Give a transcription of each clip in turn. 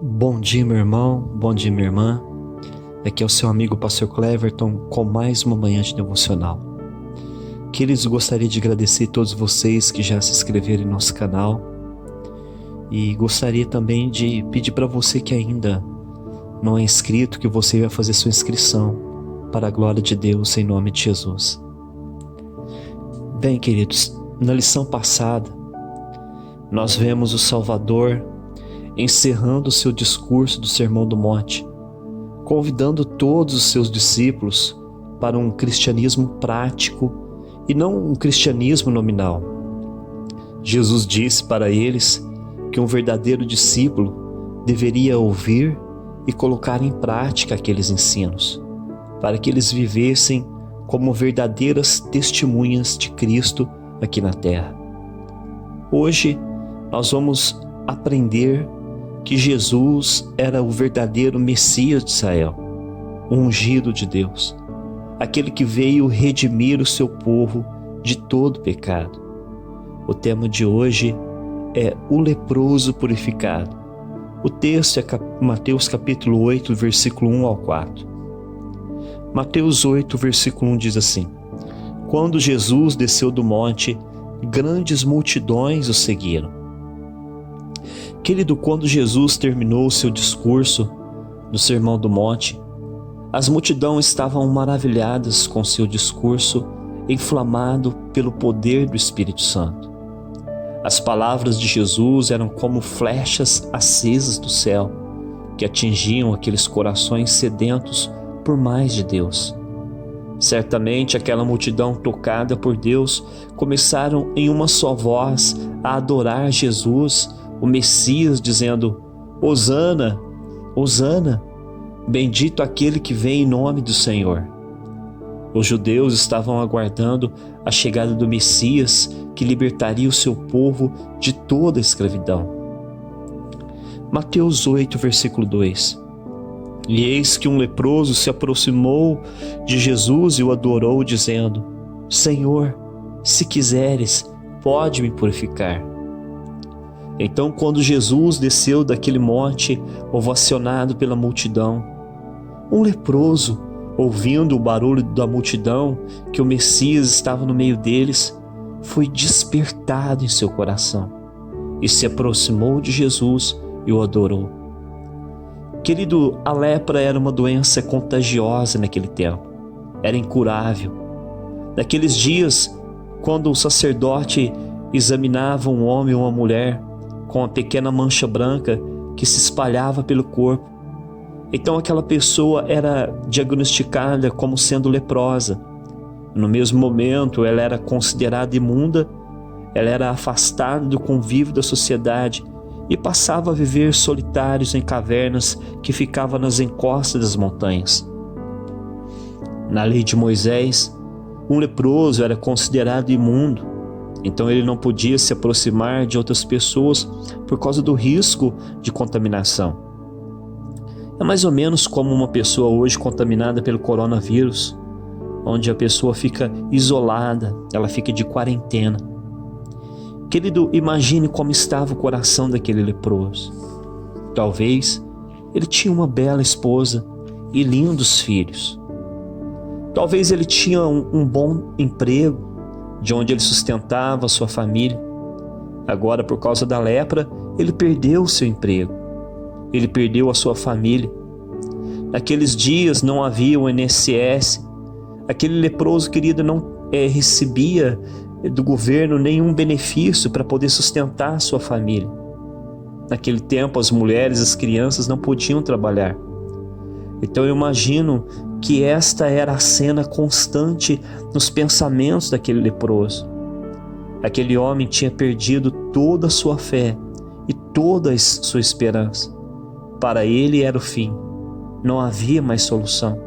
Bom dia, meu irmão, bom dia, minha irmã. Aqui é o seu amigo Pastor Cleverton com mais uma manhã de devocional. Queridos, gostaria de agradecer a todos vocês que já se inscreveram em nosso canal e gostaria também de pedir para você que ainda não é inscrito que você vai fazer sua inscrição para a glória de Deus em nome de Jesus. Bem, queridos, na lição passada nós vemos o Salvador encerrando o seu discurso do Sermão do Monte, convidando todos os seus discípulos para um cristianismo prático e não um cristianismo nominal. Jesus disse para eles que um verdadeiro discípulo deveria ouvir e colocar em prática aqueles ensinos, para que eles vivessem como verdadeiras testemunhas de Cristo aqui na terra. Hoje nós vamos aprender que Jesus era o verdadeiro Messias de Israel, o ungido de Deus, aquele que veio redimir o seu povo de todo pecado. O tema de hoje é o leproso purificado. O texto é Mateus capítulo 8, versículo 1 ao 4. Mateus 8, versículo 1 diz assim: Quando Jesus desceu do monte, grandes multidões o seguiram. Querido, quando Jesus terminou o seu discurso no Sermão do Monte, as multidões estavam maravilhadas com seu discurso, inflamado pelo poder do Espírito Santo. As palavras de Jesus eram como flechas acesas do céu, que atingiam aqueles corações sedentos por mais de Deus. Certamente aquela multidão tocada por Deus começaram em uma só voz a adorar Jesus, o Messias, dizendo: Hosana, Hosana, bendito aquele que vem em nome do Senhor. Os judeus estavam aguardando a chegada do Messias que libertaria o seu povo de toda a escravidão. Mateus 8, versículo 2. E eis que um leproso se aproximou de Jesus e o adorou, dizendo: Senhor, se quiseres, pode me purificar. Então, quando Jesus desceu daquele monte, ovacionado pela multidão, um leproso, ouvindo o barulho da multidão, que o Messias estava no meio deles, foi despertado em seu coração e se aproximou de Jesus e o adorou. Querido, a lepra era uma doença contagiosa naquele tempo, era incurável. Naqueles dias, quando o sacerdote examinava um homem ou uma mulher com uma pequena mancha branca que se espalhava pelo corpo, então aquela pessoa era diagnosticada como sendo leprosa. No mesmo momento, ela era considerada imunda, ela era afastada do convívio da sociedade e passava a viver solitários em cavernas que ficavam nas encostas das montanhas. Na lei de Moisés, um leproso era considerado imundo, então ele não podia se aproximar de outras pessoas por causa do risco de contaminação. É mais ou menos como uma pessoa hoje contaminada pelo coronavírus, onde a pessoa fica isolada, ela fica de quarentena. Querido, imagine como estava o coração daquele leproso. Talvez ele tinha uma bela esposa e lindos filhos. Talvez ele tinha um bom emprego, de onde ele sustentava a sua família. Agora, por causa da lepra, ele perdeu o seu emprego. Ele perdeu a sua família. Naqueles dias não havia o INSS. Aquele leproso, querido, não recebia do governo nenhum benefício para poder sustentar a sua família. Naquele tempo, as mulheres, as crianças não podiam trabalhar. Então eu imagino que esta era a cena constante nos pensamentos daquele leproso. Aquele homem tinha perdido toda a sua fé e toda a sua esperança. Para ele era o fim, não havia mais solução.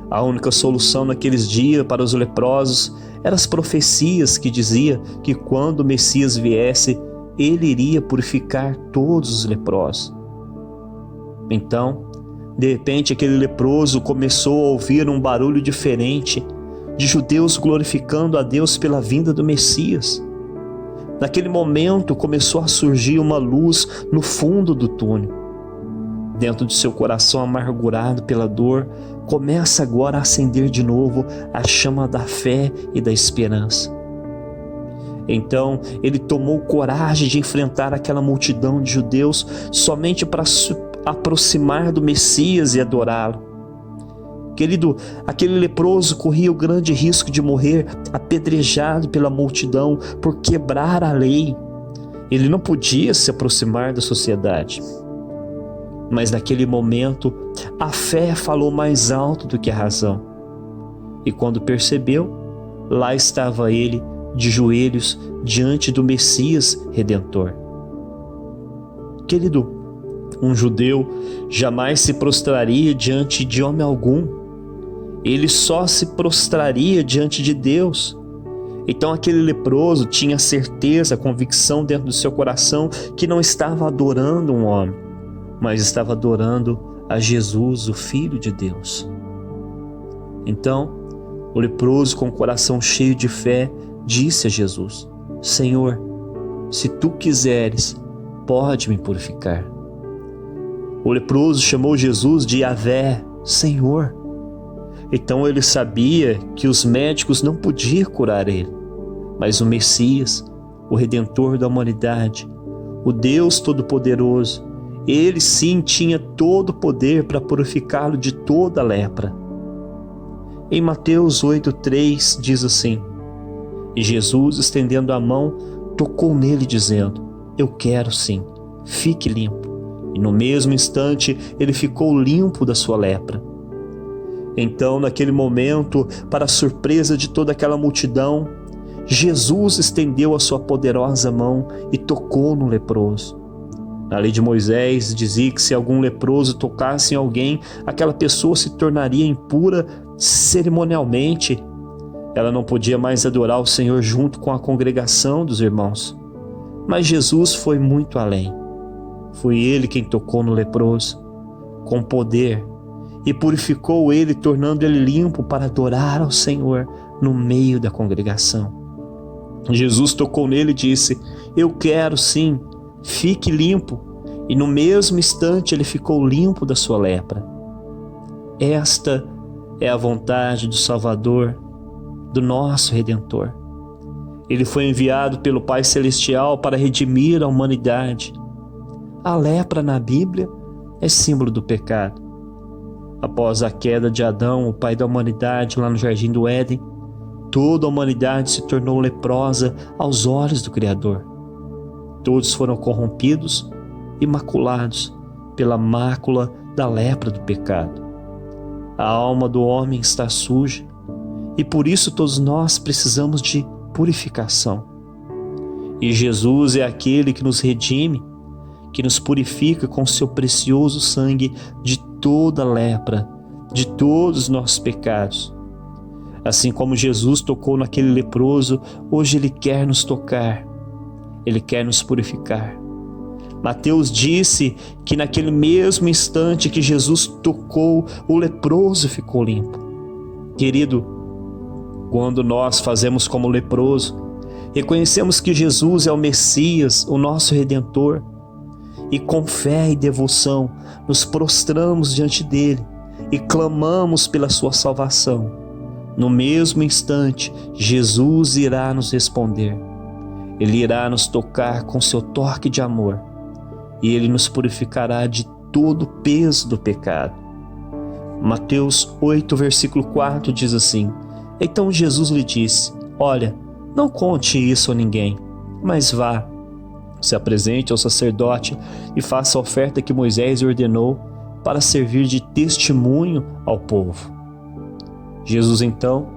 A única solução naqueles dias para os leprosos eram as profecias que diziam que quando o Messias viesse, ele iria purificar todos os leprosos. Então, de repente, aquele leproso começou a ouvir um barulho diferente, de judeus glorificando a Deus pela vinda do Messias. Naquele momento começou a surgir uma luz no fundo do túnel. Dentro de seu coração amargurado pela dor, começa agora a acender de novo a chama da fé e da esperança. Então ele tomou coragem de enfrentar aquela multidão de judeus somente para se aproximar do Messias e adorá-lo. Querido, aquele leproso corria o grande risco de morrer apedrejado pela multidão por quebrar a lei. Ele não podia se aproximar da sociedade. Mas naquele momento, a fé falou mais alto do que a razão. E quando percebeu, lá estava ele de joelhos diante do Messias Redentor. Querido, um judeu jamais se prostraria diante de homem algum. Ele só se prostraria diante de Deus. Então aquele leproso tinha certeza, convicção dentro do seu coração que não estava adorando um homem, mas estava adorando a Jesus, o Filho de Deus. Então, o leproso, com o coração cheio de fé, disse a Jesus: Senhor, se tu quiseres, pode me purificar. O leproso chamou Jesus de Yahvé, Senhor. Então ele sabia que os médicos não podiam curar ele, mas o Messias, o Redentor da humanidade, o Deus Todo-Poderoso, ele sim tinha todo o poder para purificá-lo de toda a lepra. Em Mateus 8,3 diz assim: E Jesus, estendendo a mão, tocou nele, dizendo: Eu quero sim, fique limpo. E no mesmo instante ele ficou limpo da sua lepra. Então, naquele momento, para a surpresa de toda aquela multidão, Jesus estendeu a sua poderosa mão e tocou no leproso. Na lei de Moisés dizia que se algum leproso tocasse em alguém, aquela pessoa se tornaria impura cerimonialmente. Ela não podia mais adorar o Senhor junto com a congregação dos irmãos. Mas Jesus foi muito além. Foi ele quem tocou no leproso, com poder, e purificou ele, tornando ele limpo para adorar ao Senhor no meio da congregação. Jesus tocou nele e disse: Eu quero sim, fique limpo. E no mesmo instante ele ficou limpo da sua lepra. Esta é a vontade do Salvador, do nosso Redentor. Ele foi enviado pelo Pai Celestial para redimir a humanidade. A lepra na Bíblia é símbolo do pecado. Após a queda de Adão, o pai da humanidade, lá no Jardim do Éden, toda a humanidade se tornou leprosa aos olhos do Criador. Todos foram corrompidos e maculados pela mácula da lepra do pecado. A alma do homem está suja e por isso todos nós precisamos de purificação. E Jesus é aquele que nos redime, que nos purifica com seu precioso sangue de toda lepra, de todos os nossos pecados. Assim como Jesus tocou naquele leproso, hoje Ele quer nos tocar, Ele quer nos purificar. Mateus disse que naquele mesmo instante que Jesus tocou, o leproso ficou limpo. Querido, quando nós fazemos como o leproso, reconhecemos que Jesus é o Messias, o nosso Redentor, e com fé e devoção nos prostramos diante dele e clamamos pela sua salvação. No mesmo instante, Jesus irá nos responder. Ele irá nos tocar com seu toque de amor e ele nos purificará de todo o peso do pecado. Mateus 8, versículo 4 diz assim: Então Jesus lhe disse: Olha, não conte isso a ninguém, mas vá, se apresente ao sacerdote e faça a oferta que Moisés ordenou para servir de testemunho ao povo. Jesus então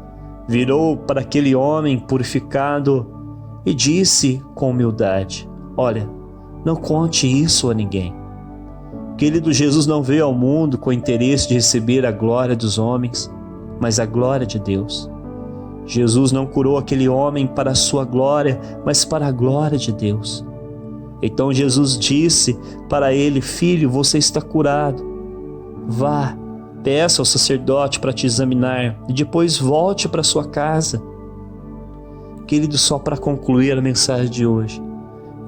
virou para aquele homem purificado e disse com humildade: Olha, não conte isso a ninguém. Querido, Jesus não veio ao mundo com o interesse de receber a glória dos homens, mas a glória de Deus. Jesus não curou aquele homem para a sua glória, mas para a glória de Deus. Então Jesus disse para ele: Filho, você está curado. Vá, peça ao sacerdote para te examinar e depois volte para sua casa. Querido, só para concluir a mensagem de hoje,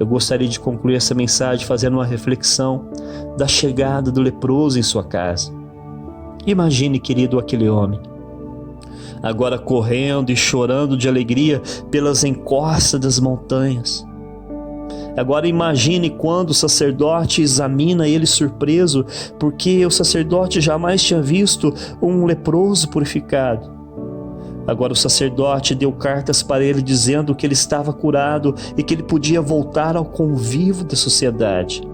eu gostaria de concluir essa mensagem fazendo uma reflexão da chegada do leproso em sua casa. Imagine, querido, aquele homem, agora correndo e chorando de alegria pelas encostas das montanhas. Agora imagine quando o sacerdote examina ele surpreso, porque o sacerdote jamais tinha visto um leproso purificado. Agora o sacerdote deu cartas para ele dizendo que ele estava curado e que ele podia voltar ao convívio da sociedade.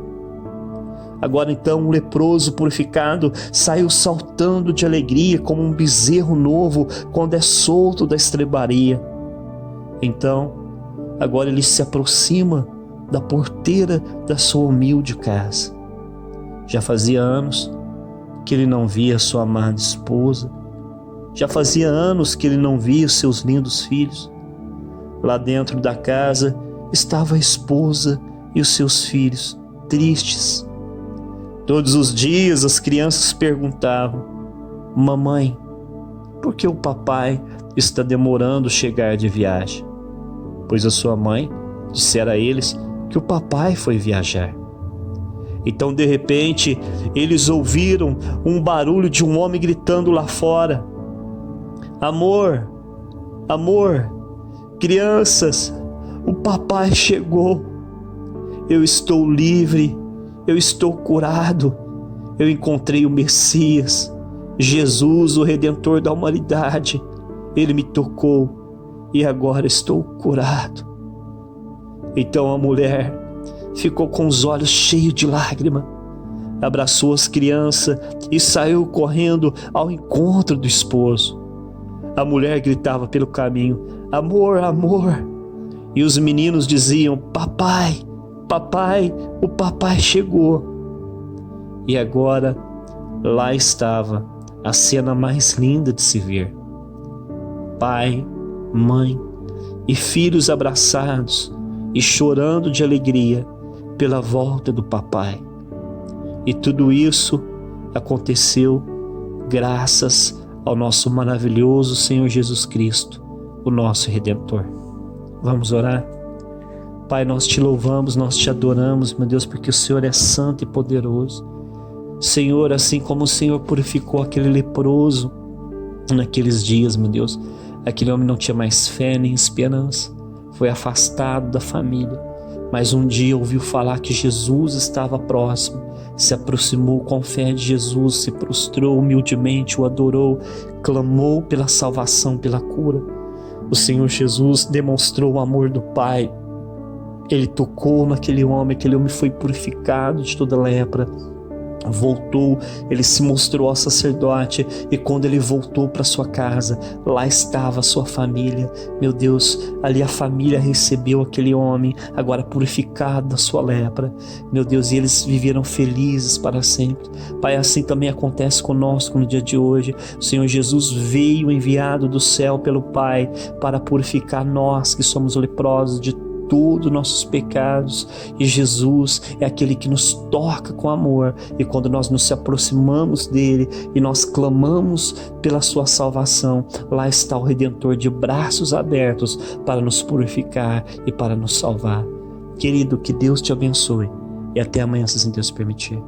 Agora então o leproso purificado saiu saltando de alegria como um bezerro novo quando é solto da estrebaria. Então, agora ele se aproxima da porteira da sua humilde casa. Já fazia anos que ele não via sua amada esposa. Já fazia anos que ele não via seus lindos filhos. Lá dentro da casa estava a esposa e os seus filhos, tristes. Todos os dias as crianças perguntavam: mamãe, por que o papai está demorando chegar de viagem? Pois a sua mãe dissera a eles que o papai foi viajar. Então, de repente, eles ouviram um barulho de um homem gritando lá fora: amor, amor, crianças, o papai chegou. Eu estou livre, eu estou curado, eu encontrei o Messias, Jesus, o Redentor da humanidade. Ele me tocou e agora estou curado. Então a mulher ficou com os olhos cheios de lágrima, abraçou as crianças e saiu correndo ao encontro do esposo. A mulher gritava pelo caminho: amor, amor. E os meninos diziam: papai, papai, o papai chegou. E agora lá estava a cena mais linda de se ver: pai, mãe e filhos abraçados e chorando de alegria pela volta do papai. E tudo isso aconteceu graças ao nosso maravilhoso Senhor Jesus Cristo, o nosso Redentor. Vamos orar? Pai, nós te louvamos, nós te adoramos, meu Deus, porque o Senhor é santo e poderoso. Senhor, assim como o Senhor purificou aquele leproso naqueles dias, meu Deus, aquele homem não tinha mais fé nem esperança, foi afastado da família, mas um dia ouviu falar que Jesus estava próximo, se aproximou com fé de Jesus, se prostrou humildemente, o adorou, clamou pela salvação, pela cura. O Senhor Jesus demonstrou o amor do Pai. Ele tocou naquele homem, aquele homem foi purificado de toda lepra. Voltou, ele se mostrou ao sacerdote, e quando ele voltou para sua casa, lá estava a sua família. Meu Deus, ali a família recebeu aquele homem agora purificado da sua lepra, meu Deus, e eles viveram felizes para sempre. Pai, assim também acontece conosco no dia de hoje. O Senhor Jesus veio enviado do céu pelo Pai para purificar nós que somos leprosos de todos nossos pecados, e Jesus é aquele que nos toca com amor, e quando nós nos aproximamos dele e nós clamamos pela sua salvação, lá está o Redentor de braços abertos para nos purificar e para nos salvar. Querido, que Deus te abençoe e até amanhã, se assim Deus permitir.